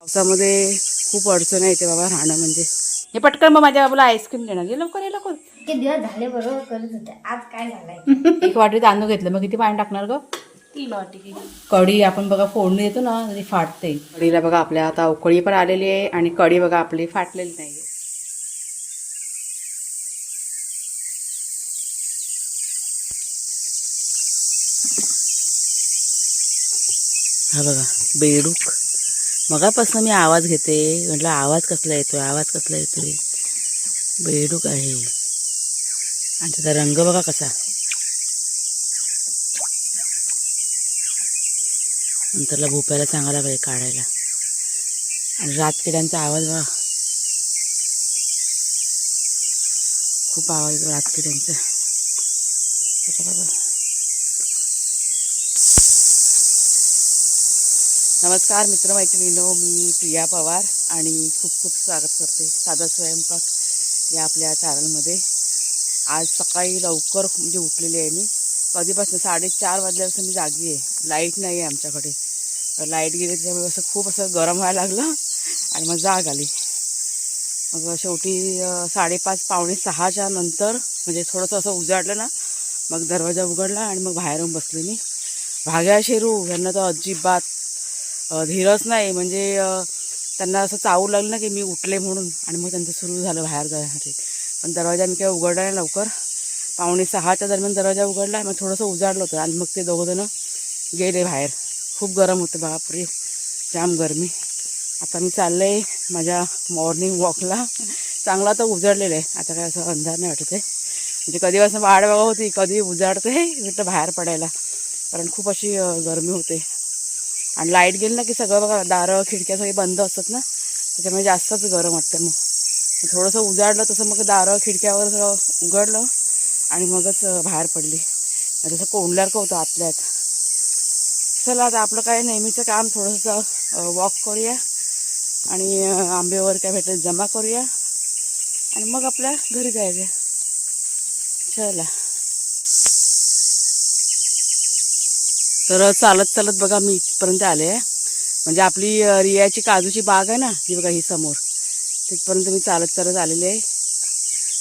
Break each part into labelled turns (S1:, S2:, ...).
S1: पावसामध्ये खूप अडचण येते बाबा राहणं म्हणजे. हे पटकन मग माझ्या बाबूला आईस्क्रीम देणार. ये लवकर ये लवकर.
S2: किती दिवस झाले बरोबर करत होते, आज काय झालंय?
S1: एक वाटी तांदूळ घेतलं, मग किती पाणी टाकणार ग?
S2: 3 वाटी.
S1: कढी आपण बघा फोडणी देतो ना, ती फाटते. कढीला बघा आपल्या आता उकळी पण आलेली आहे आणि कढी बघा आपली फाटलेली नाही. हा बघा बेडूक. मगापासून मी आवाज घेते, म्हटलं आवाज कसला येतोय, आवाज कसला येतोय. बेडूक आहे आणि त्याचा रंग बघा कसा. नंतरला भोप्याला चांगला पाहिजे काढायला. आणि रातकिड्यांचा आवाज बघा, खूप आवाज येतो रातकिड्यांचा. बघा. नमस्कार मित्रमैत्रिणींनो, मी प्रिया पवार आणि खूप खूप स्वागत करते साधा स्वयंपाक या आपल्या चॅनलमध्ये. आज सकाळी लवकर म्हणजे उठलेली आहे मी. कधीपासून 4:30 वाजल्यापासून मी जागी आहे. लाईट नाही आहे आमच्याकडे. लाईट गेली त्यामुळे असं खूप असं गरम व्हायला लागलं आणि मग जाग आली. मग शेवटी 5:30 पावणे 6च्या नंतर म्हणजे थोडंसं असं उजाडलं ना, मग दरवाजा उघडला आणि मग बाहेरून बसले मी. भाग्या शेरू यांना तर अजिबात धीरच नाही. म्हणजे त्यांना असं चावू लागलं ना की मी उठले म्हणून, आणि मग त्यांचं सुरू झालं बाहेर जाण्यासाठी. पण दरवाजा मी काय उघडला नाही लवकर. 5:45च्या दरम्यान दरवाजा उघडला, मग थोडंसं उजाडलं होतं आणि मग ते दोघंजणं गेले बाहेर. खूप गरम होतं बापरे, जाम गरमी. आता मी चालले आहे माझ्या मॉर्निंग वॉकला. चांगला तर उजाडलेलं आहे, आता काय असं अंधार नाही वाटत आहे. म्हणजे कधीपासून वाट बघा होती कधी उजाडते म्हटलं बाहेर पडायला, कारण खूप अशी गरमी होते. आणि लाईट गेली ना की सगळं बघा दारं खिडक्या सगळी बंद असतात ना, त्याच्यामुळे जास्तच गरम वाटतं. मग थोडंसं उजाडलं तसं मग दारं खिडक्यावर सगळं उघडलं आणि मगच बाहेर पडली. तसं कोंडल्यासारखं होतं आतल्यात. चला आता आपलं काय नेहमीचं काम, थोडंसं वॉक करूया आणि आंबेवर काय भेटेल जमा करूया आणि मग आपल्या घरी जायचं. चला. तर चालत चालत बघा मी इथपर्यंत आले आहे. म्हणजे आपली रियाची काजूची बाग आहे ना, ही बघा ही समोर, तिथपर्यंत मी चालत चालत आलेले आहे.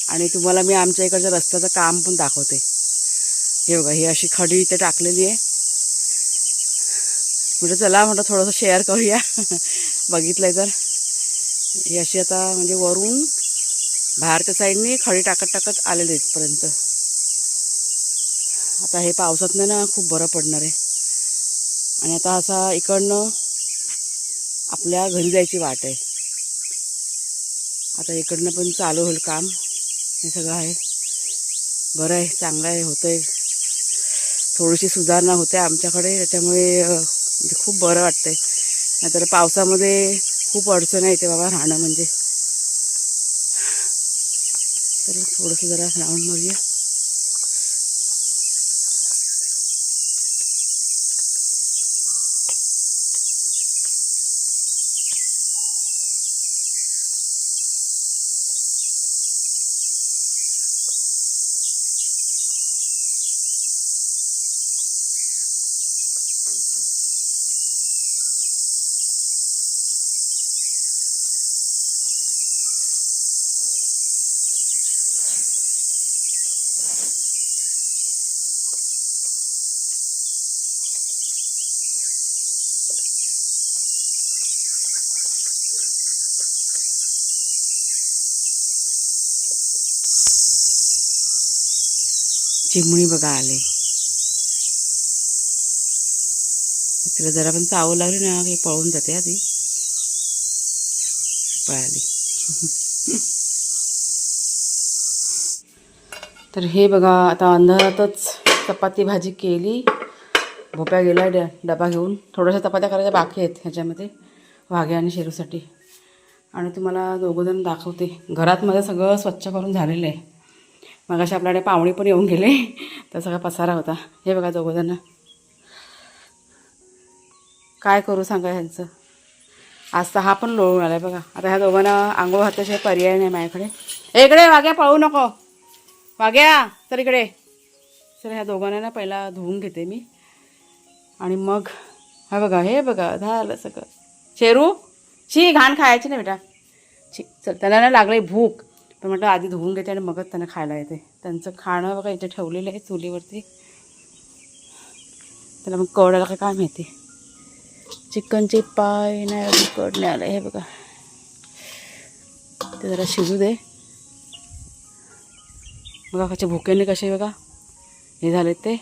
S1: आणि तुम्हाला मी आमच्या इकडच्या रस्त्याचं काम पण दाखवते. हे बघा ही अशी खडी इथे टाकलेली आहे. म्हणजे चला म्हटलं थोडंसं शेअर करूया. बघितलंय तर ही अशी आता म्हणजे वरून बाहेरच्या साईडनी खडी टाकत टाकत आलेले इथपर्यंत. आता हे पावसातनं ना खूप बरं पडणार आहे. आणि आता असा इकडनं आपल्या घरी जायची वाट आहे. आता इकडनं पण चालू होईल काम. हे सगळं आहे बरं आहे, चांगलं आहे, होतं आहे. थोडीशी सुधारणा होते आमच्याकडे, त्याच्यामुळे म्हणजे खूप बरं वाटतं आहे. नाहीतर पावसामध्ये खूप अडचण येते बाबा राहणं म्हणजे. तर थोडंसं जरा राऊंड मारूया. चिमणी बघा आले. तिला जरा पण चावू लागली ना की पळून जाते. आधी पळाली. तर हे बघा आता अंधारातच चपाती भाजी केली. भोप्या गेला डबा घेऊन. थोड्याशा चपात्या करायच्या बाकी आहेत ह्याच्यामध्ये वाघ्या आणि शेरूसाठी. आणि तुम्हाला दोघंजण दाखवते. घरात माझं सगळं स्वच्छ करून झालेलं आहे. मग अशा आपल्याकडे पाहुणे पण येऊन गेले, तर सगळा पसारा होता. हे बघा दोघंजण काय करू सांगा ह्यांचं. आज तर हा पण लोळून आला आहे बघा. आता ह्या दोघांना आंघोळ घातल्याशिवाय पर्याय नाही माझ्याकडे. इकडे वाघ्या, पळू नको वाघ्या, तर इकडे. तर ह्या दोघांना ना पहिला धुवून घेते मी आणि मग हा बघा, हे बघा झालं सगळं. शेरू शी घाण खायची नाही बेटा. शी चल, त्यांना ना लागलं भूक, पण म्हटलं आधी धुवून घेते आणि मगच त्यांना खायला येते. त्यांचं खाणं बघा इथे ठेवलेलं आहे चुलीवरती. त्याला मग कवडायला काय माहिती. चिकनचे पाय नाही अजून कडणे आलं हे बघा. ते जरा शिजू दे. बघा कसे भुकेने कसे बघा हे झाले ते.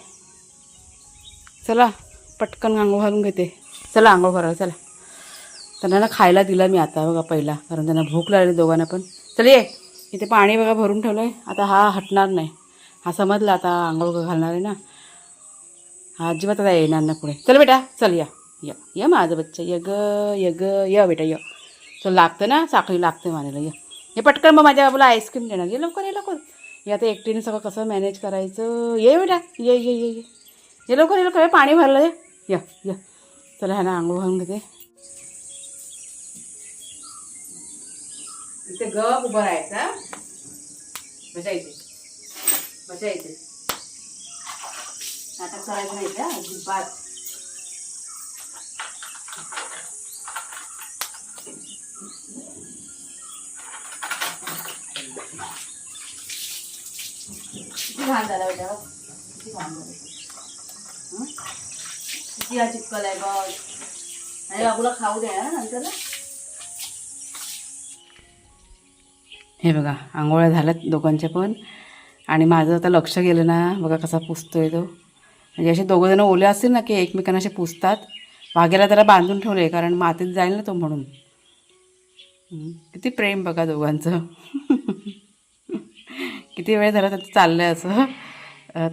S1: चला पटकन आंघोळ घालून घेते. चला आंघोळ करायला चला. त्यांना ना खायला दिला मी आता बघा पहिला, कारण त्यांना भूक लागली दोघांना पण. चल ये, इथे पाणी बघा भरून ठेवलं आहे. आता हा हटणार नाही. हा समजला आता आंघोळ घालणार आहे ना. हा अजिबात आता येणार ना पुढे. चल बेटा चल या या या माझं बच्चा य ग या बेटा य. चल लागतं ना साखळी लागते मानेला या. हे पटकन मग माझ्या बाबूला आईस्क्रीम देणार. ये लवकर ये लवकर. हे आता एकटीने सगळं कसं मॅनेज करायचं. ये बेटा ये ये ये ये ये लवकर ये लवकर. पाणी भरलं आहे या या. चला ह्याला आंघोळ घालून घेते. इथे गप उभं राहायचं. बसायचे बसायचे. नाटक करायचं नाही का अजिबात. किती घाण झाला बेटा, किती घाण झालं. किती हा चिपकल आहे बघ. आणि बाबूला खाऊ द्या ना नंतर. हे बघा आंघोळ्या झाल्यात दोघांच्या पण. आणि माझं आता लक्ष गेलं ना बघा कसा पुसतोय तो. म्हणजे असे दोघंजणं ओले असतील ना की एकमेकांना असे पुसतात. वाघेला त्याला बांधून ठेवले कारण मातीत जाईल ना तो म्हणून. किती प्रेम बघा दोघांचं. किती वेळ झाला त्यांचं चाललं आहे असं.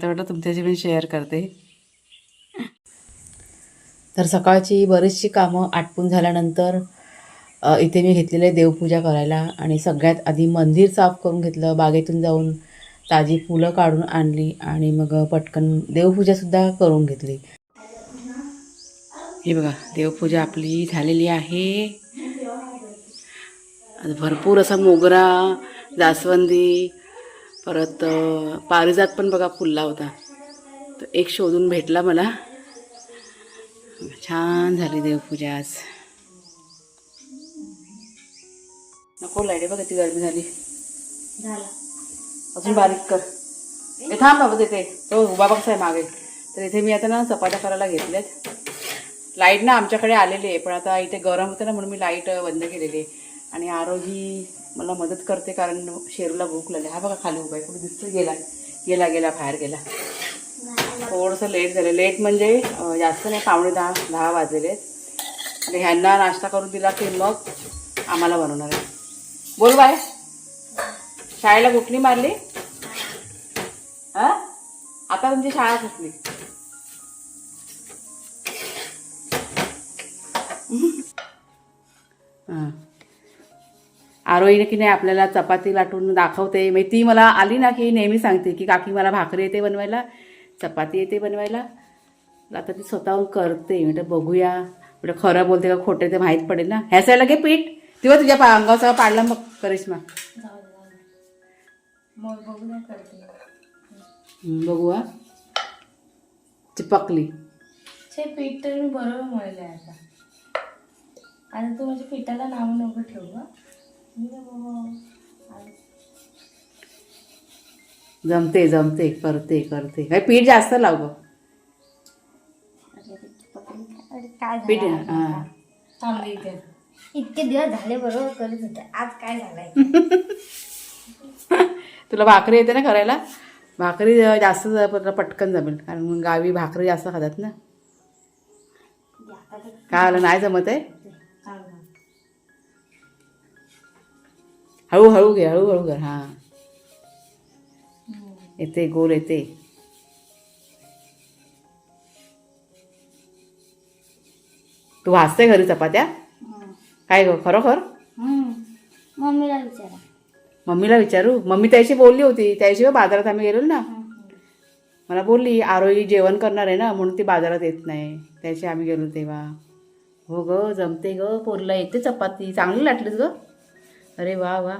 S1: तेवढं तुमच्याशी पण शेअर करते. तर सकाळची बरीचशी कामं आटपून झाल्यानंतर इथे मी घेतलेलं आहे देवपूजा करायला. आणि सगळ्यात आधी मंदिर साफ करून घेतलं. बागेतून जाऊन ताजी फुलं काढून आणली आणि मग पटकन देवपूजासुद्धा करून घेतली. हे बघा देवपूजा आपली झालेली आहे. भरपूर असा मोगरा, जास्वंदी, परत पारिजात पण बघा फुलला होता. तर एक शोधून भेटला मला. छान झाली देवपूजा आज. नको लाईट बघा ती गरमी झाली. अजून बारीक कर. हे थांब बाबा तिथे तो उभा बघ आहे मागे. तर इथे मी आता ना चपात्या करायला घेतल्यात. लाईट ना आमच्याकडे आलेली आहे, पण आता इथे गरम होतं ना म्हणून मी लाईट बंद केलेली आहे. आणि आरोही मला मदत करते कारण शेरूला भूक लागली. हा बघा खाली उभा आहे, कुठे दिसतो. गेला गेला गेला बाहेर गेला. थोडंसं लेट झालं. लेट म्हणजे जास्त नाही, 9:45-10 वाजलेले आहेत. आणि ह्यांना नाश्ता करून दिला की मग आम्हाला बनवणार आहे. बोल बाय. शाळेला कुठली मारली हा. आता तुमची शाळा कुठली. हां आरोहीने की नाही आपल्याला चपाती लाटून दाखवते. मग ती मला आली ना की नेहमी सांगते की काकी मला भाकरी येते बनवायला, चपाती येते बनवायला. आता ती स्वतःहून करते. म्हणजे बघूया म्हणजे खरं बोलते का खोटे ते माहीत पडेल ना. ह्या साईडला घे पीठ. तेव्हा तुझ्या अंगावर सगळं पाडला मग करिश्मा. बघू हा चिपकली.
S2: पीठ तर मी बरोबर मळलंय आता. आणि तू माझ्या पिठाला नाव नको ठेवू.
S1: जमते जमते करते करते. काय पीठ जास्त लाव गं.
S2: काय
S1: पीठ
S2: झालं
S1: हां
S2: थांबले इथे. इतके दिवस झाले बरोबर करत होते, आज काय झालंय.
S1: तुला भाकरी येते ना करायला. भाकरी जास्त पटकन जमेल कारण मग गावी भाकरी जास्त खातात ना. काय आलं नाही जमत आहे. हळूहळू घे हळूहळू कर. हां येते गोल येते. तू भाजते घरी चपात्या काय गं खरोखर.
S2: मम्मीला विचारा.
S1: मम्मीला विचारू. मम्मी त्याशी बोलली होती. त्याशिवाय बाजारात आम्ही गेलो ना. मला बोलली आरोही जेवण करणार आहे ना म्हणून ती बाजारात येत नाही. त्याशी आम्ही गेलो तेव्हा. हो ग जमते ग पोरला येते चपाती. चांगली लाटलीस ग. अरे वा वा.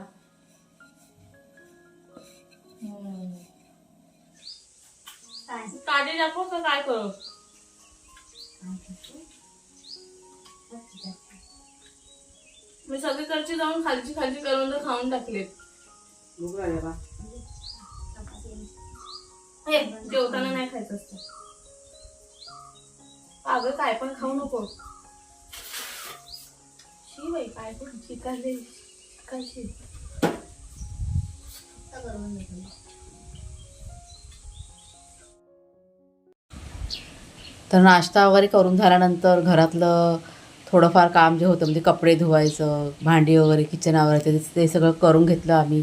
S1: काढे दाखव का काय करू.
S2: मी सगळीकडची जाऊन खालची खालची करून तर खाऊन टाकले.
S1: भूक लागली बा.
S2: जेवताना नाही खायचं असतं. अगं काय पण खाऊ नको. शी बाई काय पण शिकायले शिकायची.
S1: तर नाश्ता वगैरे करून झाल्यानंतर घरातलं थोडंफार काम जे होतं म्हणजे कपडे धुवायचं, भांडी वगैरे किचन आवरायचं ते सगळं करून घेतलं आम्ही.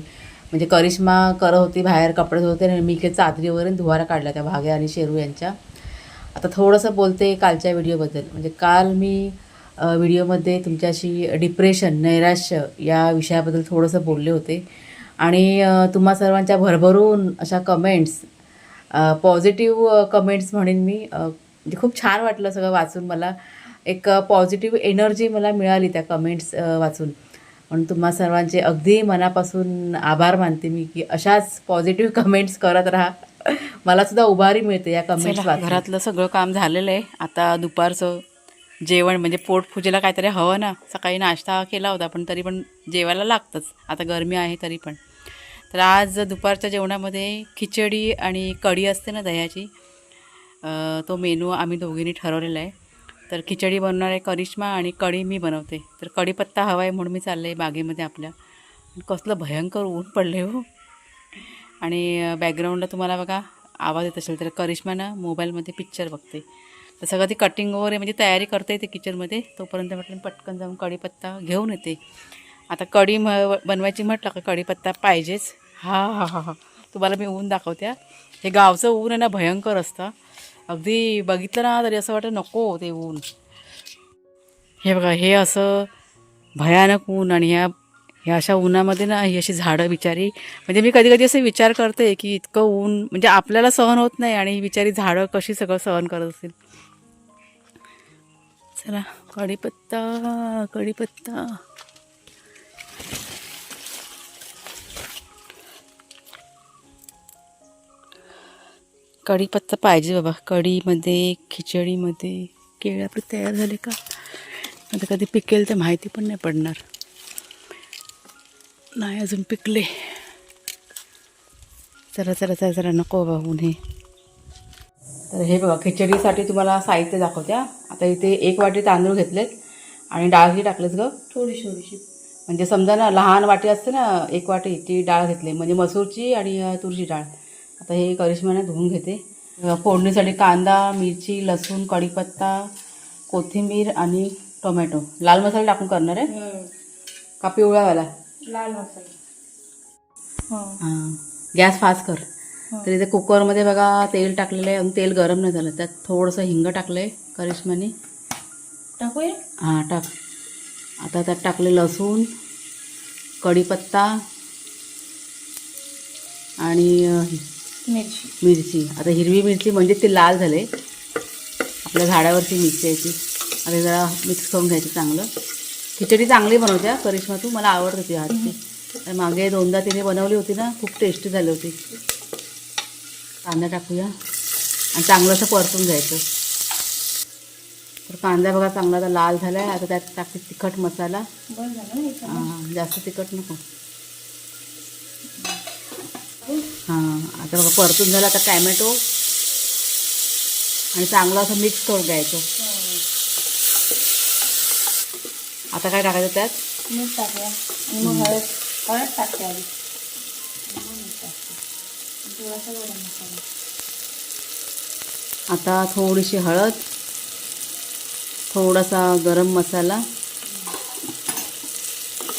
S1: म्हणजे करिश्मा करत होती बाहेर कपडे धुवते आणि मी काही चादरी वगैरे धुवायला काढल्या त्या भाग्या आणि शेरू यांच्या. आता थोडंसं बोलते कालच्या व्हिडिओबद्दल. म्हणजे काल मी व्हिडिओमध्ये तुमच्याशी डिप्रेशन, नैराश्य या विषयाबद्दल थोडंसं बोलले होते आणि तुम्हा सर्वांच्या भरभरून अशा कमेंट्स, पॉझिटिव्ह कमेंट्स म्हणेन मी. म्हणजे खूप छान वाटलं सगळं वाचून. मला एक पॉझिटिव्ह एनर्जी मला मिळाली त्या कमेंट्स वाचून. म्हणून तुम्हा सर्वांचे अगदी मनापासून आभार मानते मी की अशाच पॉझिटिव्ह कमेंट्स करत राहा. मला सुद्धा उभारी मिळते या कमेंट्स वाचून. घरातलं सगळं काम झालेलं आहे. आता दुपारचं जेवण म्हणजे पोटपूजेला काहीतरी हवं ना. सकाळी नाश्ता केला होता पण तरी पण जेवायला लागतंच. आता गरमी आहे तरी पण. तर आज दुपारच्या जेवणामध्ये खिचडी आणि कढी असते ना दह्याची, तो मेनू आम्ही दोघींनी ठरवलेला आहे. तर खिचडी बनवणार आहे करिश्मा आणि कढी मी बनवते. तर कढीपत्ता हवा आहे म्हणून मी चालले आहे बागेमध्ये आपल्या. कसलं भयंकर ऊन पडले हो. आणि बॅकग्राऊंडला तुम्हाला बघा आवाज येत असेल तर करिश्मा ना मोबाईलमध्ये पिक्चर बघते. तर सगळं ती कटिंग वगैरे म्हणजे तयारी करते ते किचनमध्ये. तोपर्यंत म्हटलं पटकन जाऊन कढीपत्ता घेऊन येते. आता कढी बनवायची म्हटलं का कढीपत्ता पाहिजेच. हा तुम्हाला मी ऊन दाखवते. हे गावचं ऊन आहे ना भयंकर असतं. अगदी बघितलं ना तरी असं वाटतं नको ते ऊन. हे बघा हे असं भयानक ऊन आणि ह्या अशा उन्हामध्ये ना ही अशी झाडं बिचारी. म्हणजे मी कधी कधी असं विचार करते की इतकं ऊन म्हणजे आपल्याला सहन होत नाही आणि ही बिचारी झाडं कशी सगळं सहन करत असतील. चला कढीपत्ता कढीपत्ता. कढीपत्ता पाहिजे बाबा. कढीमध्ये खिचडीमध्ये. केळी आपले तयार झाले का? आता कधी पिकेल तर माहिती पण नाही पडणार. नाही अजून पिकले. जरा नको बाबा ऊन हे. तर हे बघा खिचडीसाठी तुम्हाला साहित्य दाखवत्या. आता इथे 1 वाटी तांदूळ घेतलेत आणि डाळही टाकलेच ग थोडीशी. म्हणजे समजा ना लहान वाटी असते ना 1 वाटी ती डाळ घेतली म्हणजे मसूरची आणि तुरीची डाळ. आता हे करिश्माने धुवून घेते. फोडणीसाठी कांदा, मिरची, लसूण, कढीपत्ता, कोथिंबीर आणि टोमॅटो. लाल मसाला टाकून करणार आहे का पिवळावाला?
S2: लाल मसाला.
S1: हां गॅस फास्ट कर. तर इथे कुकरमध्ये बघा तेल टाकलेलं आहे आणि तेल गरम नाही झालं. त्यात थोडंसं हिंग टाकलं आहे करिश्माने.
S2: टाकूया?
S1: हां टाक. आता त्यात टाकले लसूण, कढीपत्ता आणि मिरची. आता हिरवी मिरची म्हणजे ती लाल झाले. आपल्या झाडावरची मिरची आहे ती. आता जरा मिक्स करून घ्यायची चांगलं. खिचडी चांगली बनवते करिश्मा तू. मला आवडते ती हातची. मागे 2दा तिने बनवली होती ना खूप टेस्टी झाली होती. कांदा टाकूया आणि चांगलं असं परतून घ्यायचं. तर कांदा बघा चांगला आता लाल झाला आहे. आता त्यात टाकते तिखट मसाला. हां जास्त तिखट नको. हां आता बघा परतून झालं. आता टॅमॅटो आणि चांगलं असं मिक्स करून घ्यायचं. आता काय टाकायचं त्यात?
S2: मीठ टाकूया आणि मग हळद टाकते आधी. थोडासा गरम मसाला.
S1: आता थोडीशी हळद, थोडासा गरम मसाला.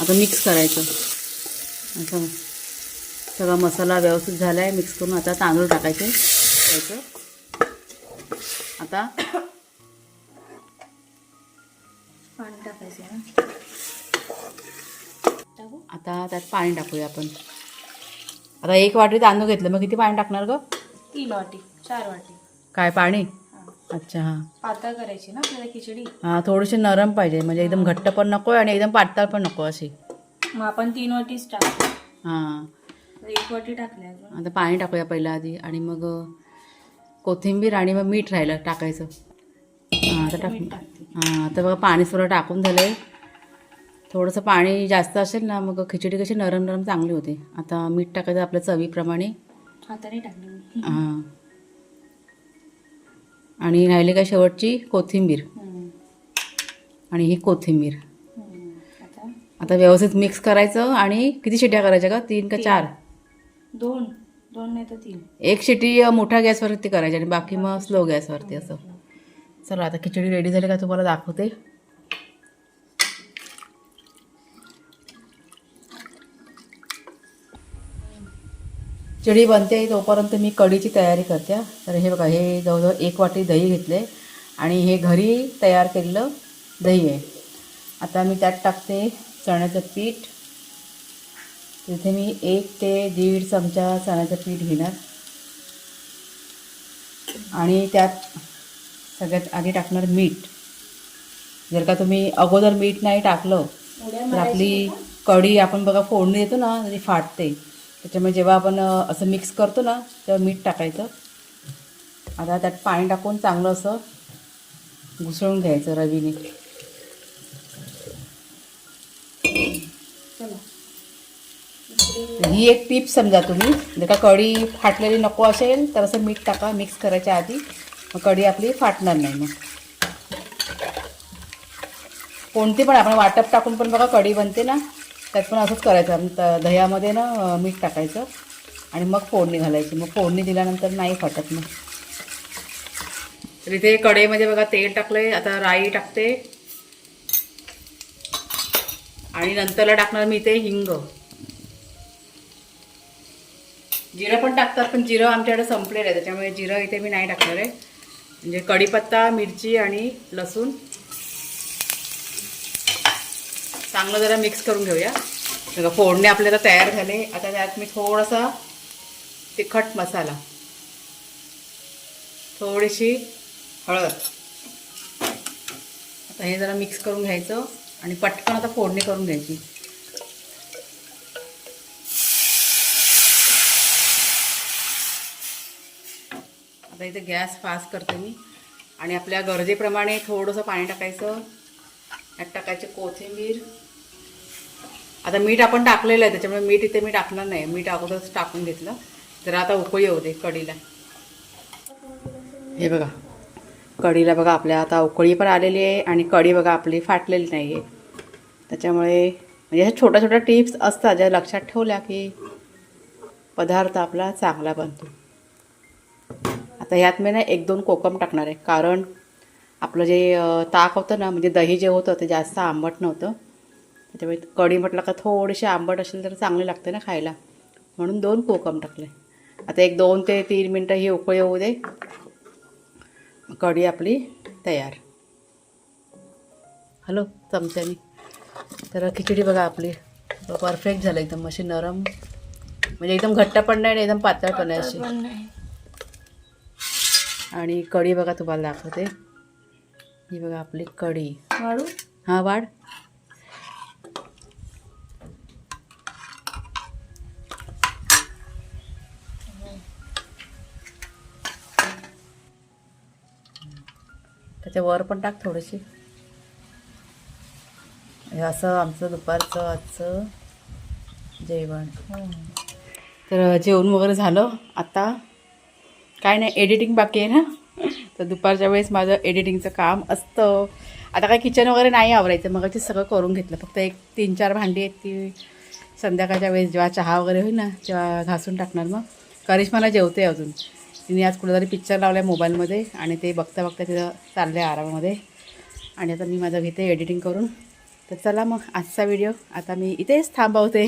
S1: आता मिक्स करायचं. असं सगळा मसाला व्यवस्थित झाला आहे. मिक्स करून आता तांदूळ टाकायचे. आता
S2: पाणी टाकायचं ना.
S1: आता त्यात पाणी टाकूया आपण. आता 1 वाटी तांदूळ घेतलं मग किती पाणी टाकणार ग?
S2: 3 वाटी 4 वाटी.
S1: काय पाणी? अच्छा हां.
S2: पातळ करायची ना आपल्याला खिचडी.
S1: हां थोडीशी नरम पाहिजे म्हणजे एकदम घट्ट पण नको आणि एकदम पातळ पण नको अशी.
S2: मग आपण 3 वाटीच टाकू.
S1: हां
S2: 1 वाटी टाकले.
S1: आता पाणी टाकूया पहिला आधी आणि मग कोथिंबीर आणि मग मीठ राहिलं टाकायचं. हां आता टाक. हां आता बघा पाणी थोडं टाकून झालं आहे. थोडंसं पाणी जास्त असेल ना मग खिचडी कशी नरम नरम चांगली होते. आता मीठ टाकायचं आपल्या चवीप्रमाणे.
S2: हाताने टाकलं मी.
S1: हां. आणि राहिली काय शेवटची कोथिंबीर. आणि ही कोथिंबीर.
S2: आता
S1: आता व्यवस्थित मिक्स करायचं. आणि किती शिट्या करायच्या का? 3 का 4?
S2: 2 नाही तर 3.
S1: एक शिटी मोठ्या गॅसवरती करायची आणि बाकी मग स्लो गॅसवरती असं. चला आता खिचडी रेडी झाली का तुम्हाला दाखवते. खिचडी बनते तोपर्यंत मी कढीची तयारी करते. तर हे बघा, हे जवळजवळ 1 वाटी दही घेतले आणि हे घरी तयार केलेलं दही आहे. आता मी त्यात टाकते चण्याचं पीठ. तिथे मी 1 ते 1.5 चमचा चण्याचं पीठ घेणार आणि त्यात सगळ्यात आधी टाकणार मीठ. जर का तुम्ही अगोदर मीठ नाही टाकलं तर आपली कढी आपण बघा फोडणी देतो ना तरी फाटते. त्याच्यामुळे जेव्हा आपण असं मिक्स करतो ना तेव्हा मीठ टाकायचं. आता त्यात पाणी टाकून चांगलं असं घुसळून घ्यायचं रवीने. ही एक टिप समजा तुम्ही. जर का कढी फाटलेली नको असेल तर असं मीठ टाका मिक्स करायच्या आधी. मग कढी आपली फाटणार नाही. मग कोणती पण आपण वाटप टाकून पण बघा कढी बनते ना, त्यात पण असंच करायचं. दह्यामध्ये ना मीठ टाकायचं आणि मग फोडणी घालायची. मग फोडणी दिल्यानंतर नाही फाटत. मग तर इथे कढईमध्ये बघा तेल टाकलंय. आता राई टाकते आणि नंतरला टाकणार मी इथे हिंग. जिरं पण टाकतात पण जिरं आमच्याकडे संपलेलं आहे त्याच्यामुळे जिरं इथे मी नाही टाकणार आहे. म्हणजे कढीपत्ता, मिरची आणि लसूण चांगलं जरा मिक्स करून घेऊया. बघा फोडणी आपल्याला तयार झाले. आता त्यात मी थोडासा तिखट मसाला, थोडीशी हळद. आता हे जरा मिक्स करून घ्यायचं आणि पटकन आता फोडणी करून घ्यायची. आता इथे गॅस फास्ट करते मी आणि आपल्या गरजेप्रमाणे थोडंसं पाणी टाकायचं. त्यात टाकायचे कोथिंबीर. आता मीठ आपण टाकलेलं आहे त्याच्यामुळे मीठ इथे मी टाकणार नाही. मीठ अगोदरच टाकून घेतलं. तर आता उकळी येऊ दे कढीला. हे बघा कढीला बघा आपल्या आता उकळी पण आलेली आहे आणि कढी बघा आपली फाटलेली नाही आहे. त्याच्यामुळे म्हणजे ह्या छोट्या छोट्या टिप्स असतात ज्या लक्षात ठेवल्या की पदार्थ आपला चांगला बनतो. आता ह्यात मी ना 1-2 कोकम टाकणार आहे. कारण आपलं जे ताक होतं ना म्हणजे दही जे होतं ते जास्त आंबट नव्हतं. त्याच्यामुळे कढी म्हटलं का थोडीशी आंबट असेल तर चांगली लागते ना खायला, म्हणून 2 कोकम टाकले. आता 2 ते 3 मिनटं ही उकळी येऊ दे. कढी आपली तयार. हॅलो चमच्यानी. तर खिचडी बघा आपली परफेक्ट झालं. एकदम अशी नरम, म्हणजे एकदम घट्ट पण नाही आणि एकदम पातळ पण नाही अशी. आणि कढी बघा तुम्हाला दाखवते. ही बघा आपली कढी.
S2: वाढू?
S1: हां वाढ. त्याच्या वर पण टाक थोडीशी. हे असं आमचं दुपारचं आजचं जेवण. तर जेवण वगैरे झालं. आता काय नाही एडिटिंग बाकी आहे ना. तर दुपारच्या वेळेस माझं एडिटिंगचं काम असतं. आता काय किचन वगैरे नाही आवरायचं. मग ते सगळं करून घेतलं. फक्त 3-4 भांडी आहेत ती संध्याकाळच्या वेळेस जेव्हा चहा वगैरे होईल ना तेव्हा घासून टाकणार. मग करिश्माला जेवते अजून. तिने आज कुठेतरी पिक्चर लावला आहे मोबाईलमध्ये आणि ते बघता बघता तिथं चाललं आहे आरामामध्ये. आणि आता मी माझं घेते एडिटिंग करून. तर चला मग आजचा व्हिडिओ आता मी इथेच थांबवते.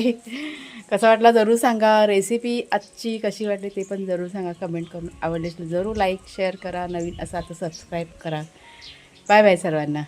S1: कसा वाटला जरूर सांगा. रेसिपी आजची कशी वाटली ते पण जरूर सांगा कमेंट करून. आवडली जरूर लाईक शेअर करा. नवीन असा तर सबस्क्राईब करा. बाय बाय सर्वांना.